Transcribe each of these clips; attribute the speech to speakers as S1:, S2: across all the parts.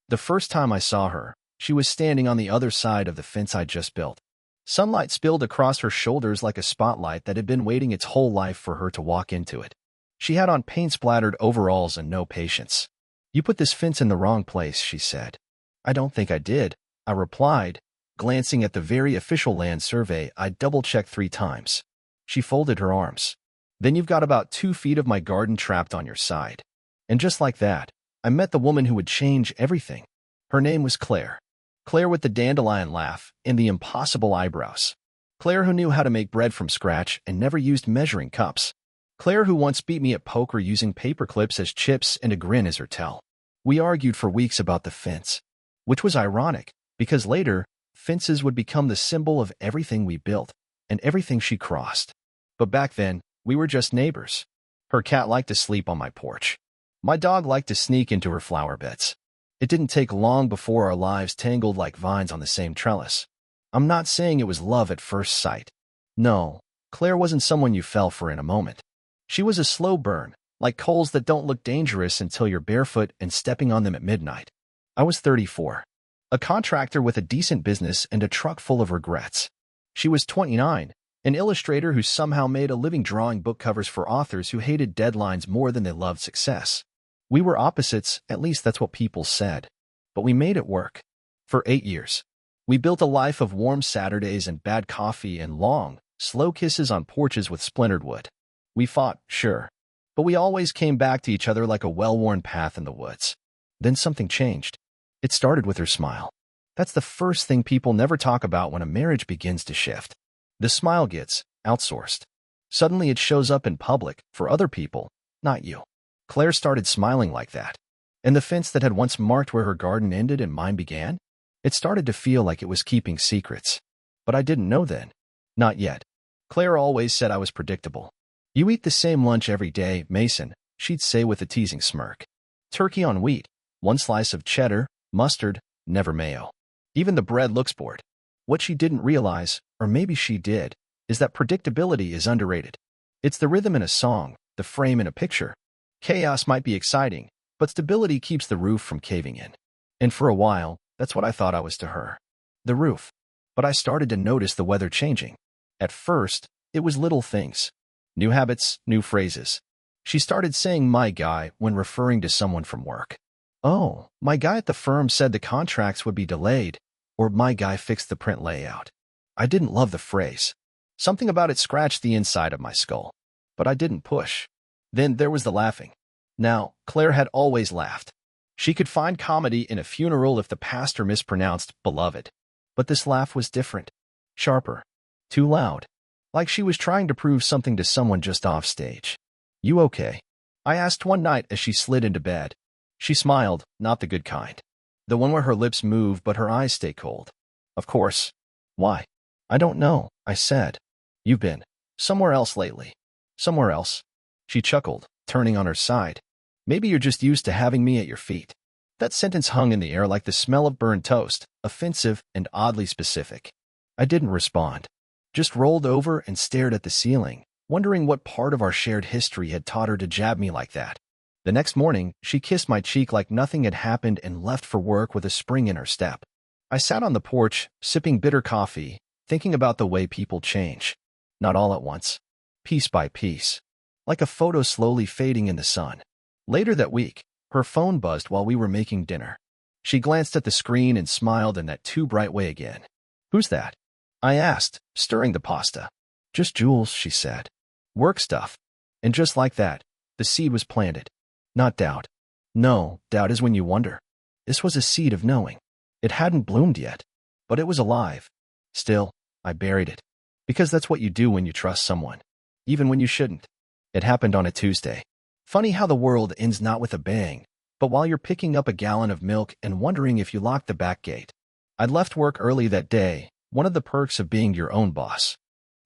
S1: The first time I saw her, she was standing on the other side of the fence I'd just built. Sunlight spilled across her shoulders like a spotlight that had been waiting its whole life for her to walk into it. She had on paint-splattered overalls and no patience. "You put this fence in the wrong place," she said. "I don't think I did," I replied, glancing at the very official land survey I'd double-checked 3 times. She folded her arms. "Then you've got about 2 feet of my garden trapped on your side." And just like that, I met the woman who would change everything. Her name was Claire. Claire with the dandelion laugh and the impossible eyebrows. Claire who knew how to make bread from scratch and never used measuring cups. Claire who once beat me at poker using paper clips as chips and a grin as her tell. We argued for weeks about the fence, which was ironic, because later, fences would become the symbol of everything we built and everything she crossed. But back then, we were just neighbors. Her cat liked to sleep on my porch. My dog liked to sneak into her flower beds. It didn't take long before our lives tangled like vines on the same trellis. I'm not saying it was love at first sight. No, Claire wasn't someone you fell for in a moment. She was a slow burn, like coals that don't look dangerous until you're barefoot and stepping on them at midnight. I was 34, a contractor with a decent business and a truck full of regrets. She was 29, an illustrator who somehow made a living drawing book covers for authors who hated deadlines more than they loved success. We were opposites, at least that's what people said. But we made it work. For 8 years. We built a life of warm Saturdays and bad coffee and long, slow kisses on porches with splintered wood. We fought, sure. But we always came back to each other like a well-worn path in the woods. Then something changed. It started with her smile. That's the first thing people never talk about when a marriage begins to shift. The smile gets outsourced. Suddenly it shows up in public, for other people, not you. Claire started smiling like that. And the fence that had once marked where her garden ended and mine began? It started to feel like it was keeping secrets. But I didn't know then. Not yet. Claire always said I was predictable. "You eat the same lunch every day, Mason," she'd say with a teasing smirk. "Turkey on wheat, 1 slice of cheddar, mustard, never mayo. Even the bread looks bored." What she didn't realize, or maybe she did, is that predictability is underrated. It's the rhythm in a song, the frame in a picture. Chaos might be exciting, but stability keeps the roof from caving in. And for a while, that's what I thought I was to her. The roof. But I started to notice the weather changing. At first, it was little things. New habits, new phrases. She started saying "my guy" when referring to someone from work. "Oh, my guy at the firm said the contracts would be delayed," or "my guy fixed the print layout." I didn't love the phrase. Something about it scratched the inside of my skull. But I didn't push. Then there was the laughing. Now, Claire had always laughed. She could find comedy in a funeral if the pastor mispronounced beloved. But this laugh was different. Sharper. Too loud. Like she was trying to prove something to someone just off stage. "You okay?" I asked one night as she slid into bed. She smiled, not the good kind. The one where her lips move but her eyes stay cold. "Of course." "Why?" "I don't know," I said. "You've been somewhere else lately." "Somewhere else?" She chuckled, turning on her side. "Maybe you're just used to having me at your feet." That sentence hung in the air like the smell of burned toast, offensive and oddly specific. I didn't respond. Just rolled over and stared at the ceiling, wondering what part of our shared history had taught her to jab me like that. The next morning, she kissed my cheek like nothing had happened and left for work with a spring in her step. I sat on the porch, sipping bitter coffee, thinking about the way people change. Not all at once. Piece by piece. Like a photo slowly fading in the sun. Later that week, her phone buzzed while we were making dinner. She glanced at the screen and smiled in that too bright way again. "Who's that?" I asked, stirring the pasta. "Just Jules," she said. "Work stuff." And just like that, the seed was planted. Not doubt. No, doubt is when you wonder. This was a seed of knowing. It hadn't bloomed yet, but it was alive. Still, I buried it. Because that's what you do when you trust someone. Even when you shouldn't. It happened on a Tuesday. Funny how the world ends not with a bang, but while you're picking up a gallon of milk and wondering if you locked the back gate. I'd left work early that day, one of the perks of being your own boss.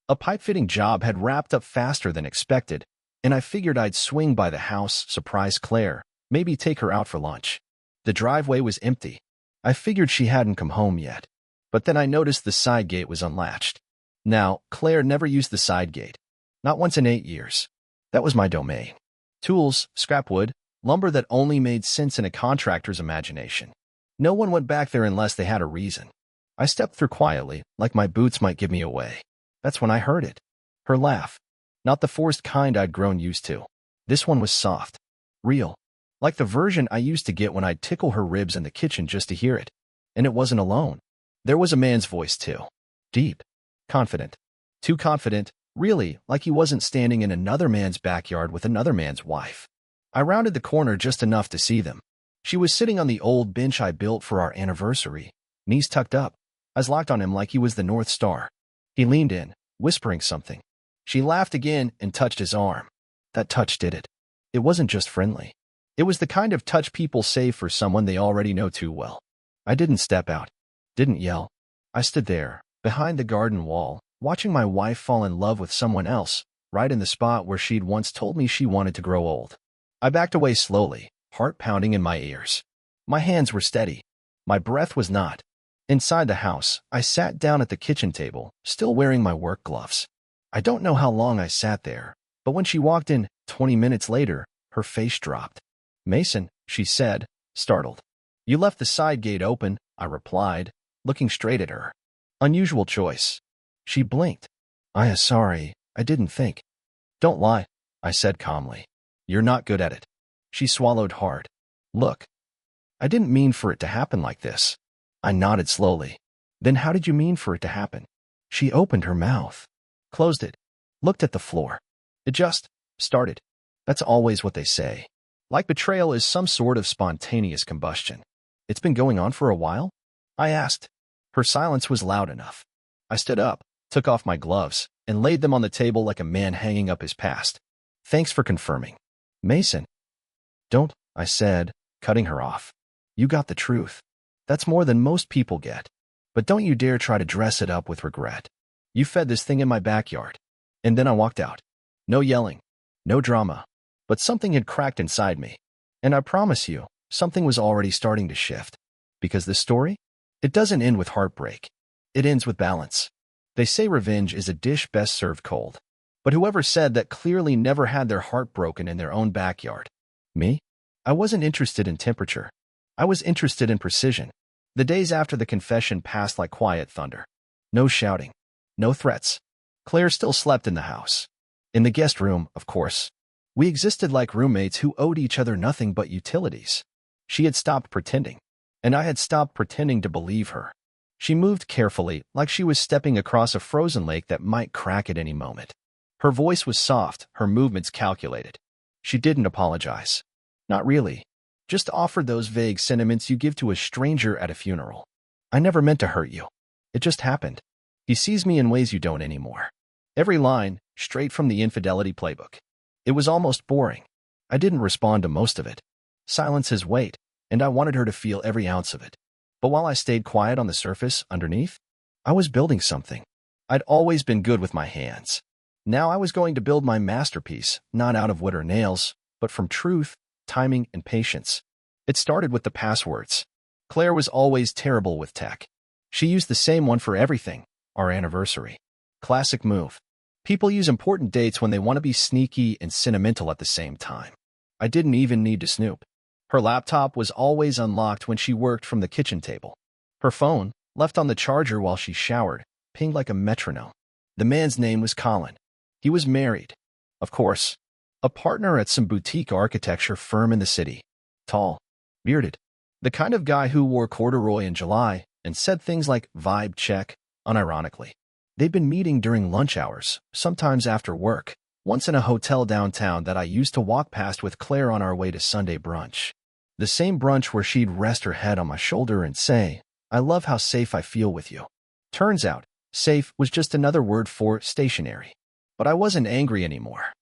S1: A pipe-fitting job had wrapped up faster than expected, and I figured I'd swing by the house, surprise Claire, maybe take her out for lunch. The driveway was empty. I figured she hadn't come home yet. But then I noticed the side gate was unlatched. Now, Claire never used the side gate. Not once in 8 years. That was my domain. Tools, scrap wood, lumber that only made sense in a contractor's imagination. No one went back there unless they had a reason. I stepped through quietly, like my boots might give me away. That's when I heard it. Her laugh. Not the forced kind I'd grown used to. This one was soft. Real. Like the version I used to get when I'd tickle her ribs in the kitchen just to hear it. And it wasn't alone. There was a man's voice too. Deep. Confident. Too confident, really, like he wasn't standing in another man's backyard with another man's wife. I rounded the corner just enough to see them. She was sitting on the old bench I built for our anniversary, knees tucked up. I was locked on him like he was the North Star. He leaned in, whispering something. She laughed again and touched his arm. That touch did it. It wasn't just friendly. It was the kind of touch people save for someone they already know too well. I didn't step out. Didn't yell. I stood there, behind the garden wall, watching my wife fall in love with someone else, right in the spot where she'd once told me she wanted to grow old. I backed away slowly, heart pounding in my ears. My hands were steady. My breath was not. Inside the house, I sat down at the kitchen table, still wearing my work gloves. I don't know how long I sat there, but when she walked in, 20 minutes later, her face dropped. "Mason," she said, startled. "You left the side gate open," I replied, looking straight at her. Unusual choice. She blinked. Sorry, I didn't think." "Don't lie," I said calmly. "You're not good at it." She swallowed hard. "Look, I didn't mean for it to happen like this." I nodded slowly. "Then how did you mean for it to happen?" She opened her mouth, closed it, looked at the floor. "It just started." That's always what they say. Like betrayal is some sort of spontaneous combustion. "It's been going on for a while?" I asked. Her silence was loud enough. I stood up, took off my gloves, and laid them on the table like a man hanging up his past. "Thanks for confirming." "Mason." "Don't," I said, cutting her off. "You got the truth. That's more than most people get. But don't you dare try to dress it up with regret. You fed this thing in my backyard." And then I walked out. No yelling. No drama. But something had cracked inside me. And I promise you, something was already starting to shift. Because this story? It doesn't end with heartbreak. It ends with balance. They say revenge is a dish best served cold. But whoever said that clearly never had their heart broken in their own backyard. Me? I wasn't interested in temperature. I was interested in precision. The days after the confession passed like quiet thunder. No shouting. No threats. Claire still slept in the house. In the guest room, of course. We existed like roommates who owed each other nothing but utilities. She had stopped pretending. And I had stopped pretending to believe her. She moved carefully, like she was stepping across a frozen lake that might crack at any moment. Her voice was soft, her movements calculated. She didn't apologize. Not really. Just offered those vague sentiments you give to a stranger at a funeral. "I never meant to hurt you. It just happened. He sees me in ways you don't anymore." Every line, straight from the Infidelity Playbook. It was almost boring. I didn't respond to most of it. Silence has weight, and I wanted her to feel every ounce of it. But while I stayed quiet on the surface, underneath, I was building something. I'd always been good with my hands. Now I was going to build my masterpiece, not out of wood or nails, but from truth, timing, and patience. It started with the passwords. Claire was always terrible with tech. She used the same one for everything, our anniversary. Classic move. People use important dates when they want to be sneaky and sentimental at the same time. I didn't even need to snoop. Her laptop was always unlocked when she worked from the kitchen table. Her phone, left on the charger while she showered, pinged like a metronome. The man's name was Colin. He was married. Of course. A partner at some boutique architecture firm in the city. Tall. Bearded. The kind of guy who wore corduroy in July and said things like vibe check, unironically. They'd been meeting during lunch hours, sometimes after work, once in a hotel downtown that I used to walk past with Claire on our way to Sunday brunch. The same brunch where she'd rest her head on my shoulder and say, "I love how safe I feel with you." Turns out, safe was just another word for stationary. But I wasn't angry anymore.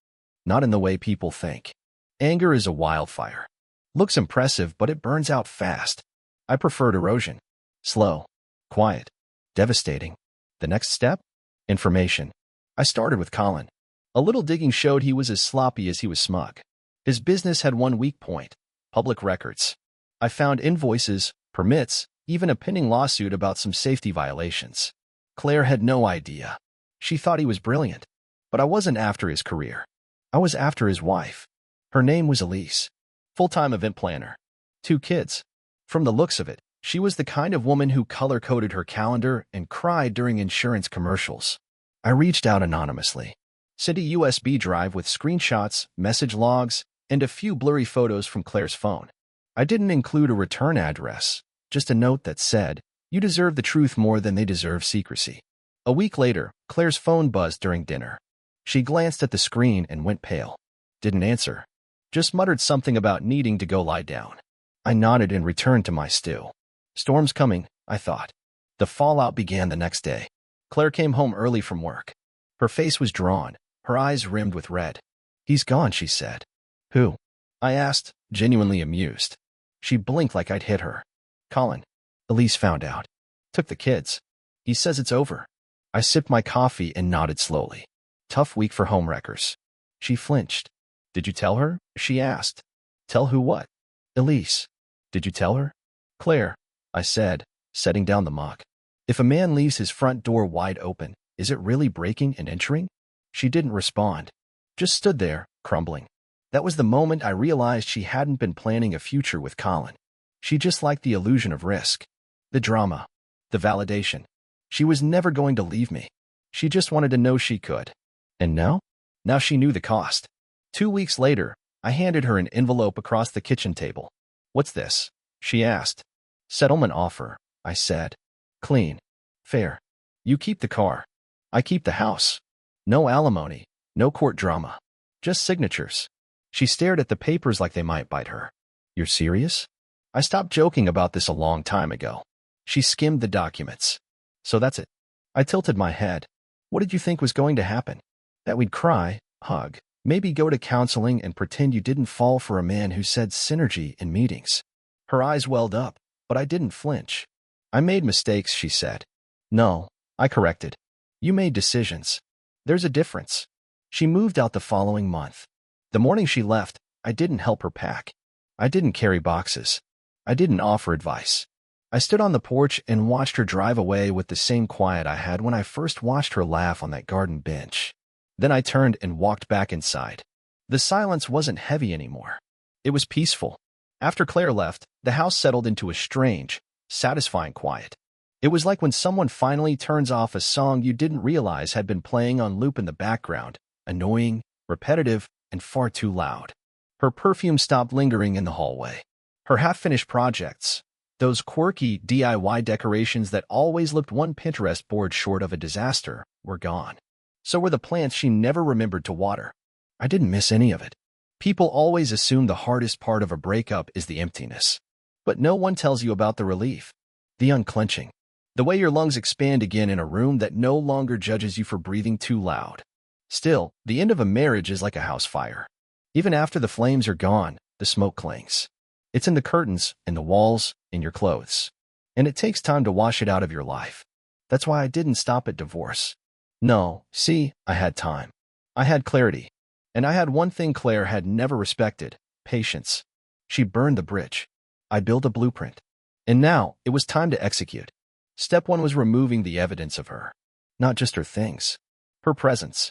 S1: Not in the way people think. Anger is a wildfire. Looks impressive, but it burns out fast. I preferred erosion. Slow. Quiet. Devastating. The next step? Information. I started with Colin. A little digging showed he was as sloppy as he was smug. His business had one weak point: public records. I found invoices, permits, even a pending lawsuit about some safety violations. Claire had no idea. She thought he was brilliant. But I wasn't after his career. I was after his wife. Her name was Elise. Full-time event planner. 2 kids. From the looks of it, She was the kind of woman who color-coded her calendar and cried during insurance commercials. I reached out anonymously, sent a USB drive with screenshots, message logs, and a few blurry photos from Claire's phone. I didn't include a return address, just a note that said, "You deserve the truth more than they deserve secrecy." A week later, Claire's phone buzzed during dinner. She glanced at the screen and went pale. Didn't answer. Just muttered something about needing to go lie down. I nodded and returned to my stew. Storm's coming, I thought. The fallout began the next day. Claire came home early from work. Her face was drawn, her eyes rimmed with red. "He's gone," she said. "Who?" I asked, genuinely amused. She blinked like I'd hit her. "Colin. Elise found out. Took the kids. He says it's over." I sipped my coffee and nodded slowly. Tough week for homewreckers. She flinched. "Did you tell her?" she asked. "Tell who what?" "Elise. Did you tell her?" "Claire," I said, setting down the mug. "If a man leaves his front door wide open, is it really breaking and entering?" She didn't respond. Just stood there, crumbling. That was the moment I realized she hadn't been planning a future with Colin. She just liked the illusion of risk. The drama. The validation. She was never going to leave me. She just wanted to know she could. And now? Now she knew the cost. 2 weeks later, I handed her an envelope across the kitchen table. "What's this?" she asked. "Settlement offer," I said. "Clean. Fair. You keep the car. I keep the house. No alimony, no court drama. Just signatures." She stared at the papers like they might bite her. "You're serious?" I stopped joking about this a long time ago. She skimmed the documents. "So that's it." I tilted my head. "What did you think was going to happen? That we'd cry, hug, maybe go to counseling and pretend you didn't fall for a man who said synergy in meetings?" Her eyes welled up, but I didn't flinch. "I made mistakes," she said. "No," I corrected. "You made decisions. There's a difference." She moved out the following month. The morning she left, I didn't help her pack. I didn't carry boxes. I didn't offer advice. I stood on the porch and watched her drive away with the same quiet I had when I first watched her laugh on that garden bench. Then I turned and walked back inside. The silence wasn't heavy anymore. It was peaceful. After Claire left, the house settled into a strange, satisfying quiet. It was like when someone finally turns off a song you didn't realize had been playing on loop in the background, annoying, repetitive, and far too loud. Her perfume stopped lingering in the hallway. Her half-finished projects, those quirky DIY decorations that always looked one Pinterest board short of a disaster, were gone. So were the plants she never remembered to water. I didn't miss any of it. People always assume the hardest part of a breakup is the emptiness. But no one tells you about the relief, the unclenching, the way your lungs expand again in a room that no longer judges you for breathing too loud. Still, the end of a marriage is like a house fire. Even after the flames are gone, the smoke clings. It's in the curtains, in the walls, in your clothes. And it takes time to wash it out of your life. That's why I didn't stop at divorce. No, see, I had time. I had clarity. And I had one thing Claire had never respected: patience. She burned the bridge. I built a blueprint. And now, it was time to execute. Step 1 was removing the evidence of her. Not just her things. Her presence.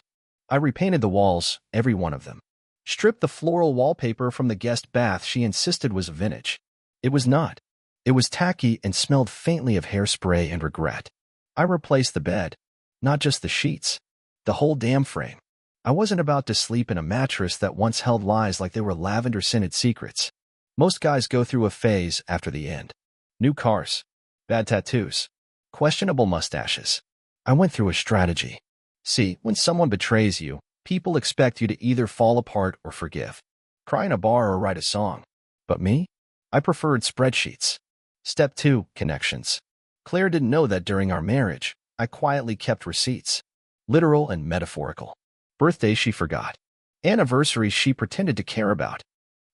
S1: I repainted the walls, every one of them. Stripped the floral wallpaper from the guest bath she insisted was vintage. It was not. It was tacky and smelled faintly of hairspray and regret. I replaced the bed. Not just the sheets. The whole damn frame. I wasn't about to sleep in a mattress that once held lies like they were lavender-scented secrets. Most guys go through a phase after the end. New cars. Bad tattoos. Questionable mustaches. I went through a strategy. See, when someone betrays you, people expect you to either fall apart or forgive. Cry in a bar or write a song. But me? I preferred spreadsheets. Step 2, connections. Claire didn't know that during our marriage, I quietly kept receipts. Literal and metaphorical. Birthdays she forgot. Anniversaries she pretended to care about.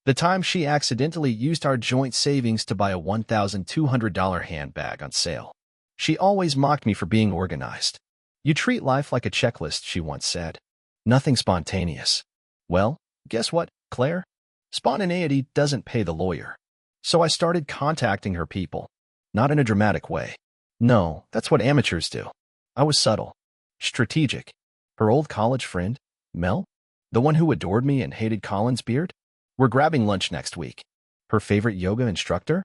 S1: The time she accidentally used our joint savings to buy a $1,200 handbag on sale. She always mocked me for being organized. "You treat life like a checklist," she once said. Nothing spontaneous. Well, guess what, Claire? Spontaneity doesn't pay the lawyer. So I started contacting her people. Not in a dramatic way. No, that's what amateurs do. I was subtle. Strategic. Her old college friend, Mel? The one who adored me and hated Colin's beard? We're grabbing lunch next week. Her favorite yoga instructor?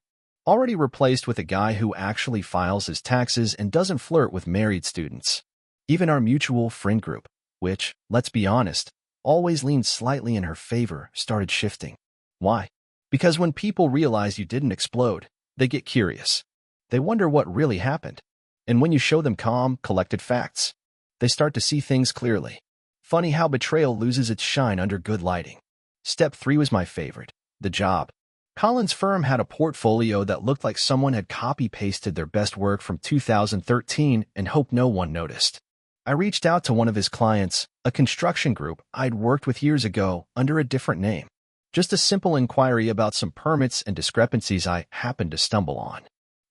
S1: already replaced with a guy who actually files his taxes and doesn't flirt with married students. Even our mutual friend group, which, let's be honest, always leaned slightly in her favor, started shifting. Why? Because when people realize you didn't explode, they get curious. They wonder what really happened. And when you show them calm, collected facts, they start to see things clearly. Funny how betrayal loses its shine under good lighting. Step 3 was my favorite, the job. Colin's firm had a portfolio that looked like someone had copy-pasted their best work from 2013 and hoped no one noticed. I reached out to one of his clients, a construction group I'd worked with years ago under a different name. Just a simple inquiry about some permits and discrepancies I happened to stumble on.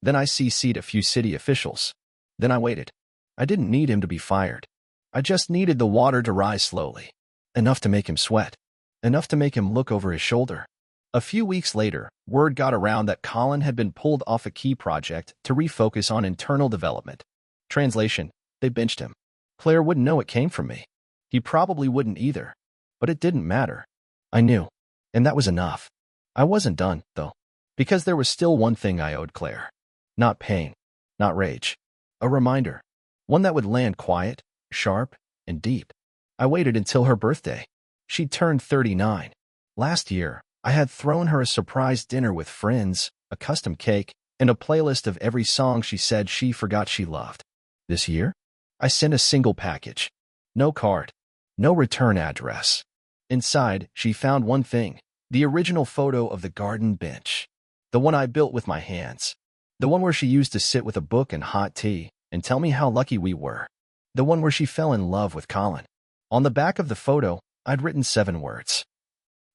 S1: Then I CC'd a few city officials. Then I waited. I didn't need him to be fired. I just needed the water to rise slowly. Enough to make him sweat. Enough to make him look over his shoulder. A few weeks later, word got around that Colin had been pulled off a key project to refocus on internal development. Translation, they benched him. Claire wouldn't know it came from me. He probably wouldn't either. But it didn't matter. I knew. And that was enough. I wasn't done, though. Because there was still one thing I owed Claire. Not pain. Not rage. A reminder. One that would land quiet, sharp, and deep. I waited until her birthday. She turned 39. Last year, I had thrown her a surprise dinner with friends, a custom cake, and a playlist of every song she said she forgot she loved. This year, I sent a single package. No card. No return address. Inside, she found one thing, the original photo of the garden bench. The one I built with my hands. The one where she used to sit with a book and hot tea and tell me how lucky we were. The one where she fell in love with Colin. On the back of the photo, I'd written 7 words.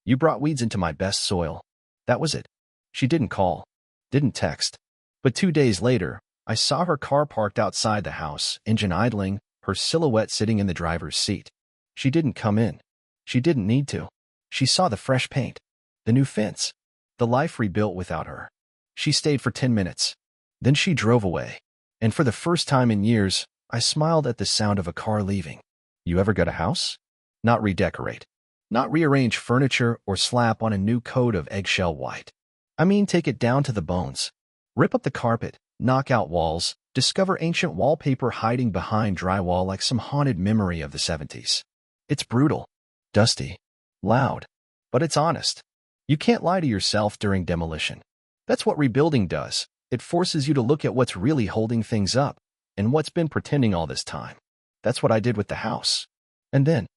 S1: You brought weeds into my best soil. That was it. She didn't call. Didn't text. But 2 days later, I saw her car parked outside the house, engine idling, her silhouette sitting in the driver's seat. She didn't come in. She didn't need to. She saw the fresh paint, the new fence, the life rebuilt without her. She stayed for 10 minutes. Then she drove away. And for the first time in years, I smiled at the sound of a car leaving. You ever gut a house? Not redecorate. Not rearrange furniture or slap on a new coat of eggshell white. I mean take it down to the bones. Rip up the carpet, knock out walls, discover ancient wallpaper hiding behind drywall like some haunted memory of the 70s. It's brutal, dusty, loud, but it's honest. You can't lie to yourself during demolition. That's what rebuilding does. It forces you to look at what's really holding things up and what's been pretending all this time. That's what I did with the house. And then,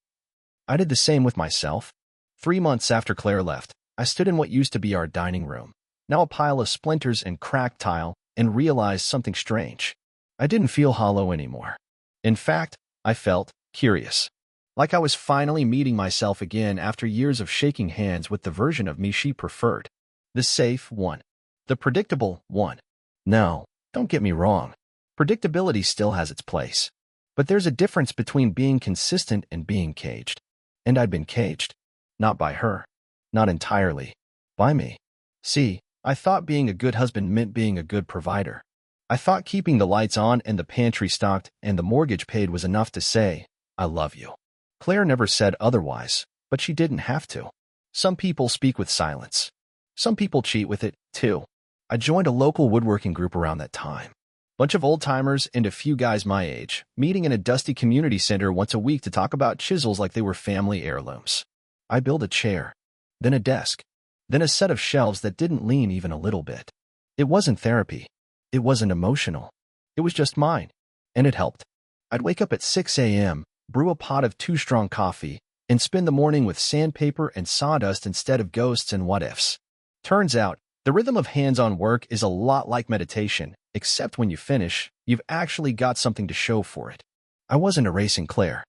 S1: I did the same with myself. 3 months after Claire left, I stood in what used to be our dining room, now a pile of splinters and cracked tile, and realized something strange. I didn't feel hollow anymore. In fact, I felt curious. Like I was finally meeting myself again after years of shaking hands with the version of me she preferred. The safe one. The predictable one. No, don't get me wrong. Predictability still has its place. But there's a difference between being consistent and being caged. And I'd been caged. Not by her. Not entirely. By me. See, I thought being a good husband meant being a good provider. I thought keeping the lights on and the pantry stocked and the mortgage paid was enough to say, I love you. Claire never said otherwise, but she didn't have to. Some people speak with silence. Some people cheat with it, too. I joined a local woodworking group around that time. Bunch of old-timers and a few guys my age, meeting in a dusty community center once a week to talk about chisels like they were family heirlooms. I built a chair, then a desk, then a set of shelves that didn't lean even a little bit. It wasn't therapy. It wasn't emotional. It was just mine. And it helped. I'd wake up at 6 a.m., brew a pot of too-strong coffee, and spend the morning with sandpaper and sawdust instead of ghosts and what-ifs. Turns out, the rhythm of hands-on work is a lot like meditation, except when you finish, you've actually got something to show for it. I wasn't erasing Claire.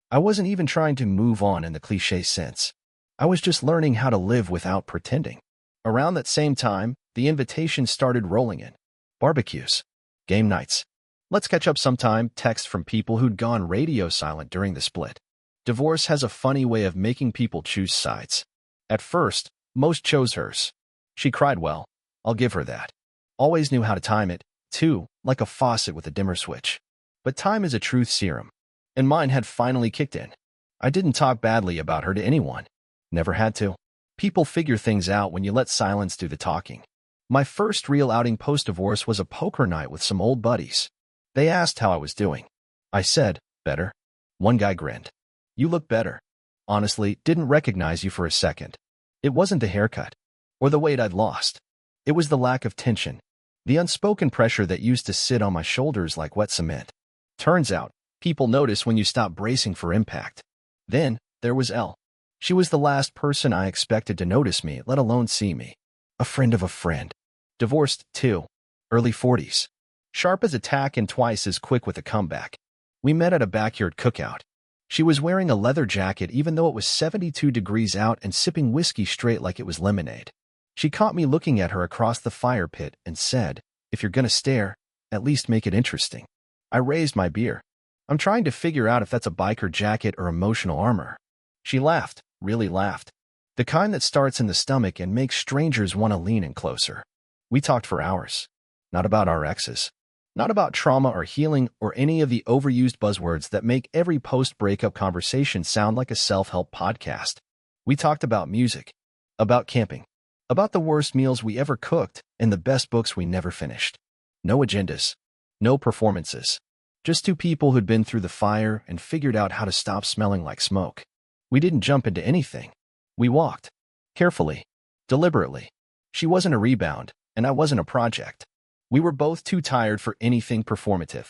S1: I wasn't even trying to move on in the cliché sense. I was just learning how to live without pretending. Around that same time, the invitations started rolling in. Barbecues. Game nights. Let's catch up sometime, texts from people who'd gone radio silent during the split. Divorce has a funny way of making people choose sides. At first, most chose hers. She cried well. I'll give her that. Always knew how to time it, too, like a faucet with a dimmer switch. But time is a truth serum. And mine had finally kicked in. I didn't talk badly about her to anyone. Never had to. People figure things out when you let silence do the talking. My first real outing post-divorce was a poker night with some old buddies. They asked how I was doing. I said, better. One guy grinned. You look better. Honestly, didn't recognize you for a second. It wasn't the haircut or the weight I'd lost. It was the lack of tension, the unspoken pressure that used to sit on my shoulders like wet cement. Turns out, people notice when you stop bracing for impact. Then, there was Elle. She was the last person I expected to notice me, let alone see me. A friend of a friend. Divorced, too. Early 40s. Sharp as a tack and twice as quick with a comeback. We met at a backyard cookout. She was wearing a leather jacket even though it was 72 degrees out and sipping whiskey straight like it was lemonade. She caught me looking at her across the fire pit and said, if you're gonna stare, at least make it interesting. I raised my beer. I'm trying to figure out if that's a biker jacket or emotional armor. She laughed, really laughed. The kind that starts in the stomach and makes strangers want to lean in closer. We talked for hours. Not about our exes. Not about trauma or healing or any of the overused buzzwords that make every post-breakup conversation sound like a self-help podcast. We talked about music, about camping, about the worst meals we ever cooked and the best books we never finished. No agendas. No performances. Just two people who'd been through the fire and figured out how to stop smelling like smoke. We didn't jump into anything. We walked. Carefully. Deliberately. She wasn't a rebound, and I wasn't a project. We were both too tired for anything performative.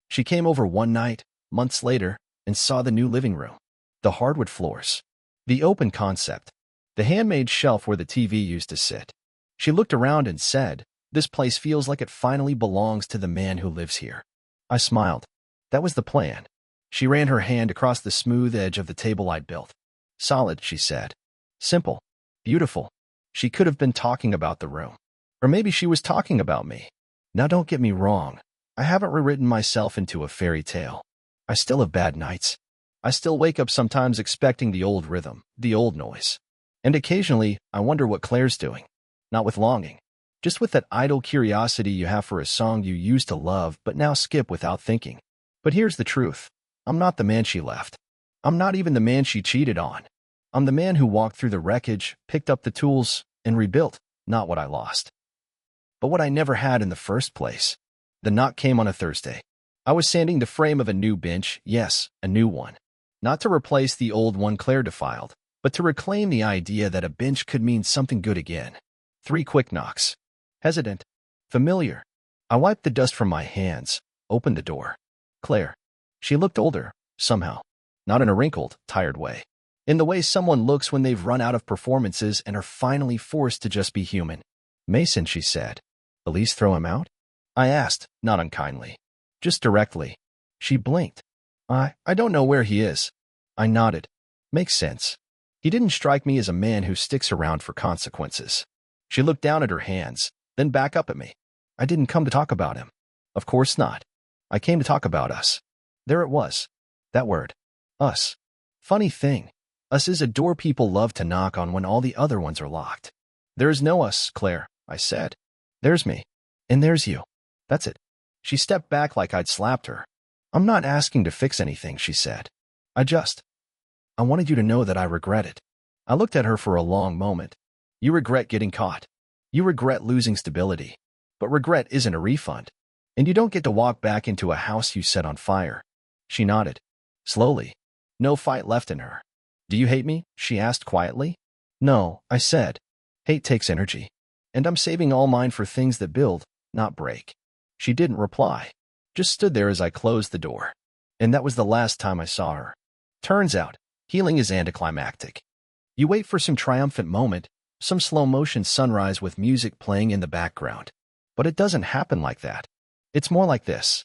S1: She came over one night, months later, and saw the new living room. The hardwood floors. The open concept. The handmade shelf where the TV used to sit. She looked around and said, this place feels like it finally belongs to the man who lives here. I smiled. That was the plan. She ran her hand across the smooth edge of the table I'd built. Solid, she said. Simple. Beautiful. She could have been talking about the room. Or maybe she was talking about me. Now don't get me wrong. I haven't rewritten myself into a fairy tale. I still have bad nights. I still wake up sometimes expecting the old rhythm, the old noise. And occasionally, I wonder what Claire's doing. Not with longing. Just with that idle curiosity you have for a song you used to love but now skip without thinking. But here's the truth. I'm not the man she left. I'm not even the man she cheated on. I'm the man who walked through the wreckage, picked up the tools, and rebuilt, not what I lost. But what I never had in the first place. The knock came on a Thursday. I was sanding the frame of a new bench, yes, a new one. Not to replace the old one Claire defiled, but to reclaim the idea that a bench could mean something good again. 3 quick knocks. Hesitant. Familiar. I wiped the dust from my hands, opened the door. Claire. She looked older, somehow. Not in a wrinkled, tired way. In the way someone looks when they've run out of performances and are finally forced to just be human. Mason, she said. Elise throw him out? I asked, not unkindly. Just directly. She blinked. I don't know where he is. I nodded. Makes sense. He didn't strike me as a man who sticks around for consequences. She looked down at her hands, then back up at me. I didn't come to talk about him. Of course not. I came to talk about us. There it was. That word. Us. Funny thing. Us is a door people love to knock on when all the other ones are locked. There is no us, Claire, I said. There's me. And there's you. That's it. She stepped back like I'd slapped her. I'm not asking to fix anything, she said. I wanted you to know that I regret it. I looked at her for a long moment. You regret getting caught. You regret losing stability. But regret isn't a refund. And you don't get to walk back into a house you set on fire. She nodded. Slowly. No fight left in her. Do you hate me? She asked quietly. No, I said. Hate takes energy. And I'm saving all mine for things that build, not break. She didn't reply. Just stood there as I closed the door. And that was the last time I saw her. Turns out, healing is anticlimactic. You wait for some triumphant moment, some slow-motion sunrise with music playing in the background. But it doesn't happen like that. It's more like this.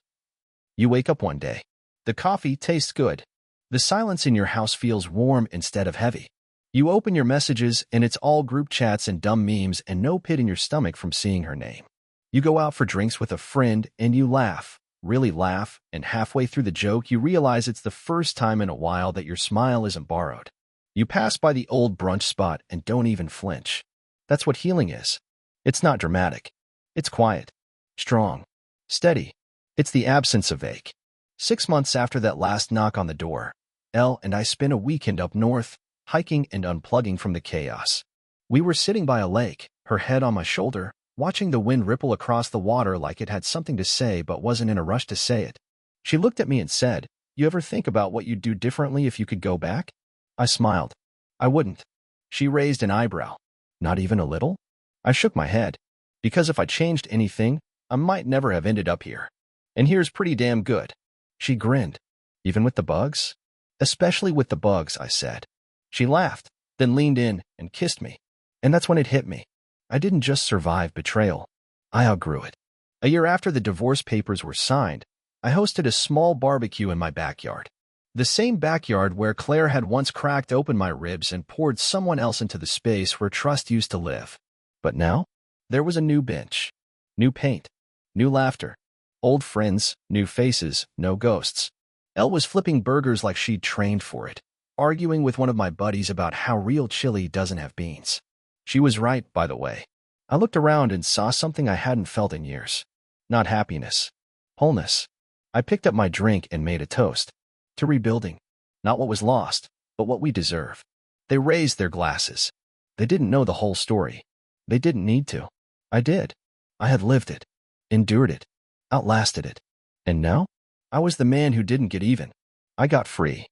S1: You wake up one day. The coffee tastes good. The silence in your house feels warm instead of heavy. You open your messages and it's all group chats and dumb memes and no pit in your stomach from seeing her name. You go out for drinks with a friend and you laugh, really laugh, and halfway through the joke you realize it's the first time in a while that your smile isn't borrowed. You pass by the old brunch spot and don't even flinch. That's what healing is. It's not dramatic. It's quiet, strong, steady. It's the absence of ache. 6 months after that last knock on the door, Elle and I spent a weekend up north, hiking and unplugging from the chaos. We were sitting by a lake, her head on my shoulder, watching the wind ripple across the water like it had something to say but wasn't in a rush to say it. She looked at me and said, "You ever think about what you'd do differently if you could go back?" I smiled. "I wouldn't." She raised an eyebrow. "Not even a little?" I shook my head. "Because if I changed anything, I might never have ended up here. And here's pretty damn good." She grinned. "Even with the bugs?" "Especially with the bugs," I said. She laughed, then leaned in and kissed me. And that's when it hit me. I didn't just survive betrayal. I outgrew it. A year after the divorce papers were signed, I hosted a small barbecue in my backyard. The same backyard where Claire had once cracked open my ribs and poured someone else into the space where trust used to live. But now, there was a new bench, new paint, new laughter, old friends, new faces, no ghosts. Elle was flipping burgers like she'd trained for it, arguing with one of my buddies about how real chili doesn't have beans. She was right, by the way. I looked around and saw something I hadn't felt in years. Not happiness. Wholeness. I picked up my drink and made a toast. To rebuilding. Not what was lost, but what we deserve. They raised their glasses. They didn't know the whole story. They didn't need to. I did. I had lived it. Endured it. Outlasted it. And now? I was the man who didn't get even. I got free.